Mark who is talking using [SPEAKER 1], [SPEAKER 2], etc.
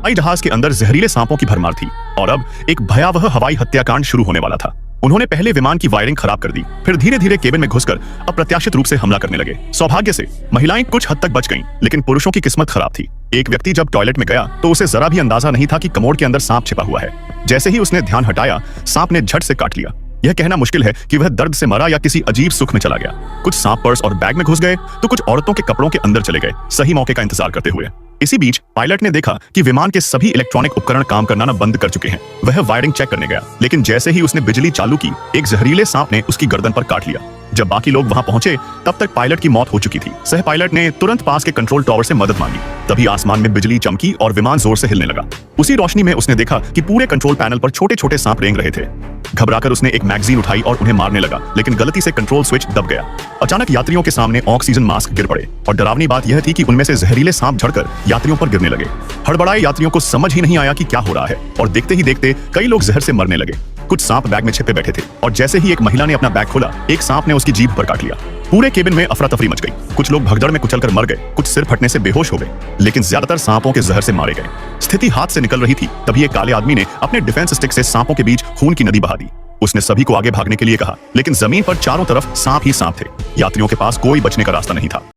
[SPEAKER 1] हवाई जहाज के अंदर जहरीले सांपों की भरमार थी और अब एक भयावह हवाई हत्याकांड शुरू होने वाला था। उन्होंने पहले विमान की वायरिंग खराब कर दी, फिर धीरे धीरे केबिन में घुसकर अप्रत्याशित रूप से हमला करने लगे। सौभाग्य से महिलाएं कुछ हद तक बच गईं, लेकिन पुरुषों की किस्मत खराब थी। एक व्यक्ति जब टॉयलेट में गया तो उसे जरा भी अंदाजा नहीं था कि कमोड के अंदर सांप छिपा हुआ है। जैसे ही उसने ध्यान हटाया, सांप ने झट से काट लिया। यह कहना मुश्किल है कि वह दर्द से मरा या किसी अजीब सुख में चला गया। कुछ सांप पर्स और बैग में घुस गए तो कुछ औरतों के कपड़ों के अंदर चले गए, सही मौके का इंतजार करते हुए। इसी बीच पायलट ने देखा कि विमान के सभी इलेक्ट्रॉनिक उपकरण काम करना बंद कर चुके हैं। वह वायरिंग चेक करने गया, लेकिन जैसे ही उसने बिजली चालू की, एक जहरीले सांप ने उसकी गर्दन पर काट लिया। जब बाकी लोग वहां पहुंचे, तब तक पायलट की मौत हो चुकी थी। सह पायलट ने तुरंत पास के कंट्रोल टावर से मदद मांगी। तभी आसमान में बिजली चमकी और विमान जोर से हिलने लगा। उसी रोशनी में उसने देखा कि पूरे कंट्रोल पैनल पर छोटे छोटे सांप रेंग रहे थे। घबराकर उसने एक मैगजीन उठाई और उन्हें मारने लगा, लेकिन गलती से कंट्रोल स्विच दब गया। अचानक यात्रियों के सामने ऑक्सीजन मास्क गिर पड़े और डरावनी बात यह थी कि उनमें से जहरीले सांप झड़कर यात्रियों पर गिरने लगे। हड़बड़ाए यात्रियों को समझ ही नहीं आया कि क्या हो रहा है और देखते ही देखते कई लोग जहर से मरने लगे। कुछ सांप बैग में छिपे बैठे थे और जैसे ही एक महिला ने अपना बैग खोला, एक सांप ने उसकी जीभ पर काट लिया। पूरे केबिन में अफरा तफरी मच गई। कुछ लोग भगदड़ में कुचलकर मर गए, कुछ सिर फटने से बेहोश हो गए, लेकिन ज्यादातर सांपों के जहर से मारे गए। स्थिति हाथ से निकल रही थी, तभी एक काले आदमी ने अपने डिफेंस स्टिक से सांपों के बीच खून की नदी बहा दी। उसने सभी को आगे भागने के लिए कहा, लेकिन जमीन पर चारों तरफ सांप ही सांप थे। यात्रियों के पास कोई बचने का रास्ता नहीं था।